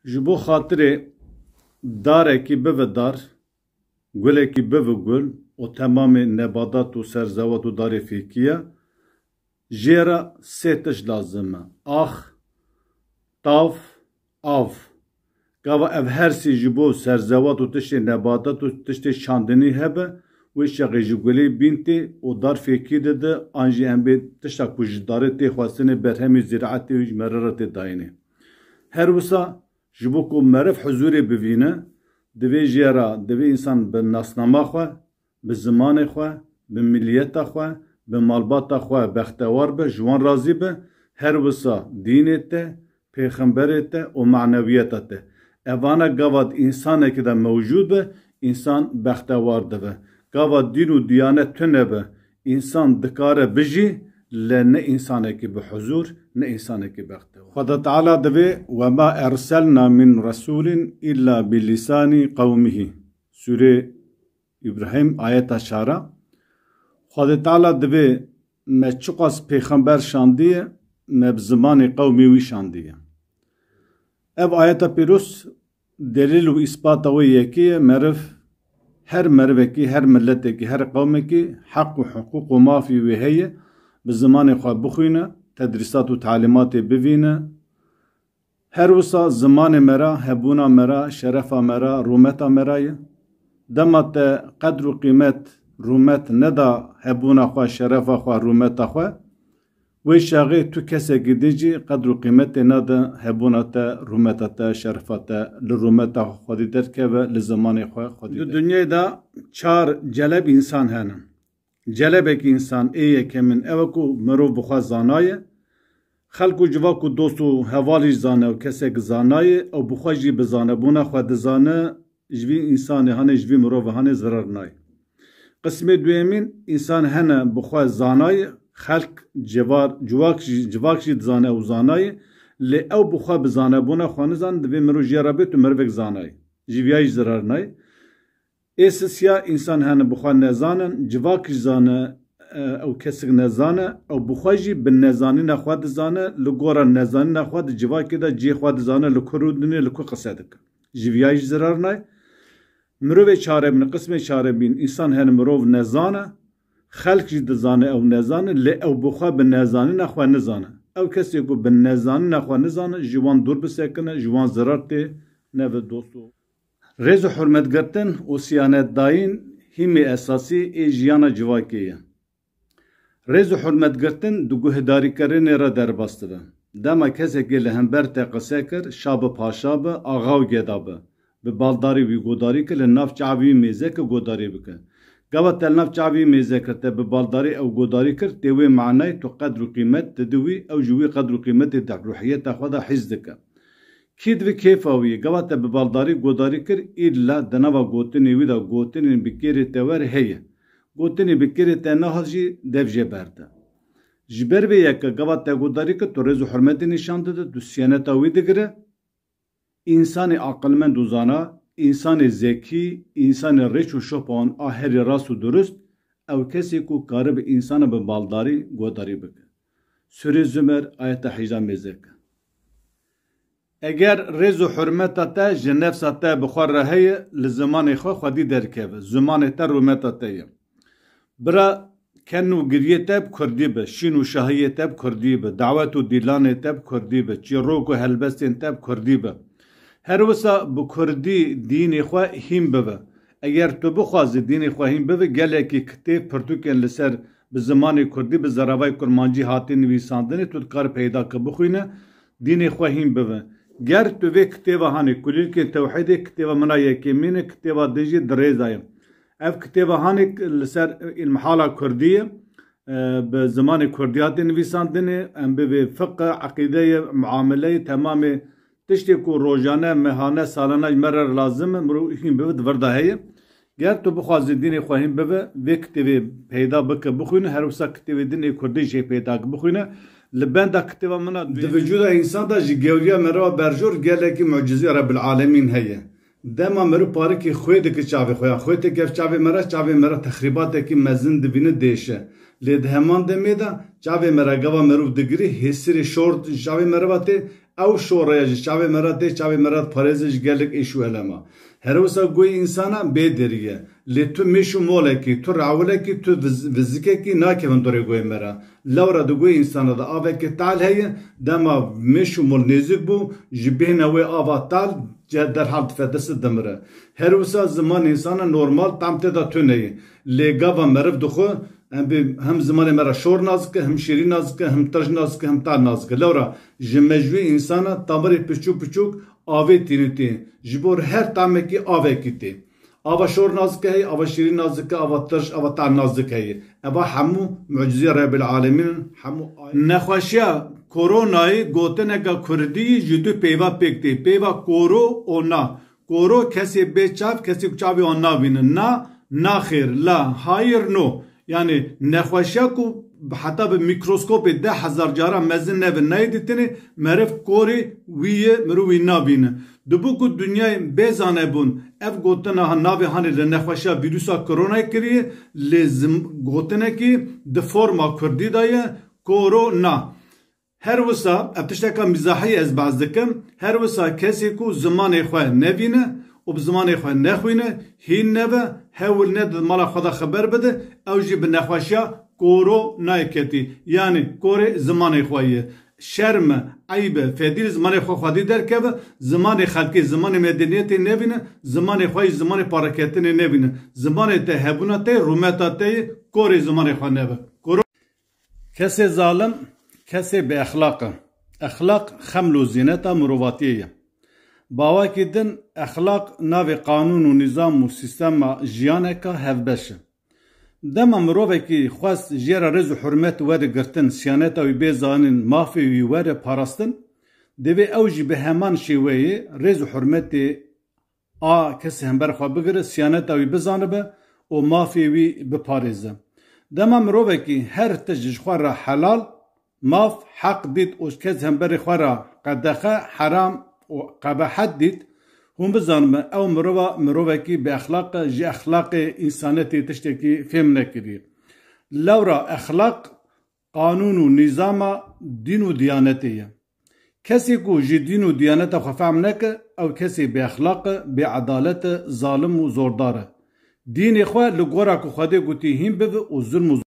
Ji bo xatirê darekî bive dar, gulekî bive gul û temamê nebadat û serzewat û darê fêkiye, jê re sê tişt lazim e: ax, tav, av. Gava ev her sî ji bo serzewat û tiştê nebadat û tiştê şandinî hebe, wê şeqê ji gulê bîntê û dar fêkî dide, an jî em bê tişta ku ji darê tê xwestinê berhemî zîraetê û merre tê dayînê. Her wisa ji bo ku meriv huzûrê bivîne, divê jê re divê însan bi nasnama xwe, bi zimanê xwe, bi milliyeta xwe, bi malbata xwe bextewar be, ji wan razî be, her wisa dînê te, pêxemberê te û maneviyeta te. Evana gava însanekî de mewcûd be, însan bextewar dibe. Gava dîn û diyanet tune be, însan dikare bijî, le ne însanekî bi huzûr, ne însanekî bextewar. Xweda Teala divê wema erselna min resûlin îlla bi lîsanî qewmihî. Sûrê İbrahim ayeta şara. Xweda Teala divê me çi qas pêxember şandiye, me bi zimanê qewmê wî şandiye. Ev ayeta pîroz delîl û îspata wê yekî ye, meriv her merivekî, her milletekî, her qewmekî heq û hiqûq û mafî wê heye, bi zimanê xwe bixwîne, tedrîsat û talîmatê bivîne. Her wisa zimanê me ra, hebûna me ra, şerefa me ra, rûmeta me ra ye. Dema te qedr û qîmet rûmet neda hebûna xwe, şerefa xwe, rûmeta xwe, wê şeqê tu kesekî dî jî qedr û qîmetê nade hebûna te, rûmeta te, şerefa te, li rûmeta xwedî derkeve, li zimanê xwe xwedî derkeve. Di dunyayê de çar celeb însan hene. Celebekî însan ê yekemin ew ku mirov bi xwe zanaye, xelk û civa ku dost û hevalî jî zane û kesek zanaye, ew bi xwe jî bi zanebûna xwe dizane, ji vî însanê hene, ji vî mirovê hene zirar naye. Qismê duyemîn însan hene bi xwe zanaye, xelk civak jî dizane û zanaye, lê ew bi xwe bi zanebûna xwe nizane, divê mirov jiya re bêt û mirivek zanaye. Ji vîya jî zirar naye. Ê sisiya însan hene bi xwe nezanin, civak jî zane ew kesik nezane, ew bi xwe jî bi nezanîna xwe dizane, li gora nezanîna xwe di civakê de cê xwe dizane li ku rûdinê, li ku qise dike. Ji vîya jî zirar naye. Mirovê çarebîn, qismê çarebîn însan hene mirov nezane, xelk jî dizane ew nezane, lê ew bi xwe bi nezanîna xwe nizane. Ew kesê ku bi nezanîna xwe nizane, ji wan dûr bisekine, ji wan zirar tê neve dost û rêz û hurmetgirtin û siyanetdayîn hîmê esasî ê jiyana civakê ye. Rêz û hurmetgirtin di guhdarîkirinê re derbas dibe. Dema kesekê li hember te qise kir, şa bi paşa be, axa û geda be. Bi baldarî wî godarî kir, li nav çavî mêzeke godarî bike. Gava te li nav çavî mêzeke te bi baldarî ew godarî kir, tê wê manayê tu qedr û qîmet didî wî, ew ji wî qedr û qîmetê de ruhiyeta xwe de hîz dike. Kî divê kêfa wî ye, gava te bi baldarî godarî kir, îlla di nava gotinê wî de gotinên bi kêrê te wer heye. Gotinê bi kêrê te nehas jî dev jê berde. Ji ber vê yeke gava te godarî kir, tu rêz û hurmetê nîşan dide, tu siyaneta wî digire. İnsanê aqilmend û zana, însanê zekî, însanê rêç û şopan a herî rast û durist, ew kesê ku karibe însana bi baldarî godarî bike. Sûrê Zümer ayeta 18 mêzeke. Eger rêz û hurmeta te ji nefsa te bi xwe re heye, li zimanê xwe xwedî derkeve. Zimanê te rûmeta te ye. Bira ken û giriyê te bi Kurdî be, şîn û şahiyê te bi Kurdî be, dawet û dîlanê te bi Kurdî be, çîrok û helbestên te bi Kurdî be. Her wisa bi Kurdî dînê xwe hîn bibe. Eger tu bixwazî dînê xwe hîn bibe, gelekî kitêb pirtûkên li ser bi zimanê Kurdî bi zeravayê kurmancî hatî nivîsandinê, tu dikare peyda kir bixwîne, dînê xwe hîn bibe. Ger tu vê kitêba hanê kulîlkên tewhîdê, kitêba mina yekêmîn e, kitêba din jî dirêza ye. Ev kitêba hanê li ser îlmihala Kurdî ye, bi zimanê Kurdî hatî nivîsandinê, em bivê fiqe, eqîdeyê, muameleyê, temamê tiştê ku rojane, mehane, salana ji me re lazim e, mirov hîn bibe di vir de heye. Ger tu bixwazî dînê xwe hîn bibe, vê kitêbê peyda bike bixwîne, her wisa kitêbê dînê Kurdî jê peyda bixwîne. Li benda kitêba mina di vücuda însan da ji gewriya merava berjor gelekî mucize Rabbil Alemîn heye. Dema mirov parikê xwê dike çavê xwe ya. Xwê te gev çavê me re, çavê me re texrîbatekî mezin dibîne dêşe. Lê di heman demê de çavê me re gava mirov digirî, hêsirê şor çavê me re ve tê, او شورaya ji çavê me re tê çavê me re parêzê ji gelek êşû helema her wisa goyê insana bêderiye lê tu mêş û molekî tu rawilekî tu vizikekî nakevin dorê goyê me re lewra di goyê insana da avekî tal heye dema mêş û mol nêzik bû ji bêhna wê ava tal derhal dife dest demire her wisa ziman insana normal tam tê da tuneyê lê gava meriv dixwe hem zimanê me re şor nazike hem şîrîn nazike hem tirj nazike hem tal nazike lewra ji mecbûrî insana tamirê piçûk piçûk avê tînîtê ji bo her tamekî avekî tê ava şor nazike heye ava şîrîn nazike ava tirj ava tal nazike heye eva hemû mucizê Rabbil Alemîn hemû nexweşiya koronayê gotineka Kurdî ji du pêva pêk tê pêva koro û na koro kesê bê çav kesê ku çavê wan nabînin na naxêr la hayır no yani nexweşiya ku heta bi mikroskopê 10,000 cara mezin nevin nayê dîtinê meriv korê wî ye mirov wî nabîne dibû ku dunyayê bêzane bûn ev gotina navê hanê li nexweşiya vîrusa koronayê kiriye lê gotinekî di forma Kurdî de ye koro na her wisa ev tişteka mîzahiyê ez behs dikim her wisa kesê ku zimanê xwe nebîne û bi zimanê xwe nexwîne hîn nebe hewil ne di mala xwe de xeber bide ew jî bi nexweşiya koro nayê ketî yani korê zimanê xwe ye şerme eybe fedîl zimanê xwe xwedî derkeve zimanê xelkê zimanê medeniyetê nebîne zimanê xwe jî zimanê paraketinê nebîne zimanê te hebûna te rûmeta te ye korê zimanê xwe nebe kesê zalim kesê bi exlaq e exlaq xeml û zîneta mirovatiyê ye bawakî din exlaq navê qanûn û nîzam û sîstema jiyaneka hevbeş e dema mirovekî xwest jêra rêz û hurmet were girtin siyaneta wî bê zanîn mafê wî were parastin divê ew jî bi heman şêweyê rêz û hurmetê a kesê hember xwe bigire siyaneta wî bizanibe û mafê wî biparêze dema mirovekî her tişt ji xwe re helal maf heq dît û kes hemberê xwe re qedexe heram û qebehet dît hûn bizanime ew mirova mirovekî bi exlaq e ji exlaqê însanetê tiştekî fêm nekiriye lewra exlaq qanûn û nîzama dîn û diyanetê ye kesê ku ji dîn û diyaneta xwe fehm neke ew kesê bi exlaq e bê edalet e zalim û zordar e dînê xwe li gora ku Xwedê gotî hîn bive û zulm û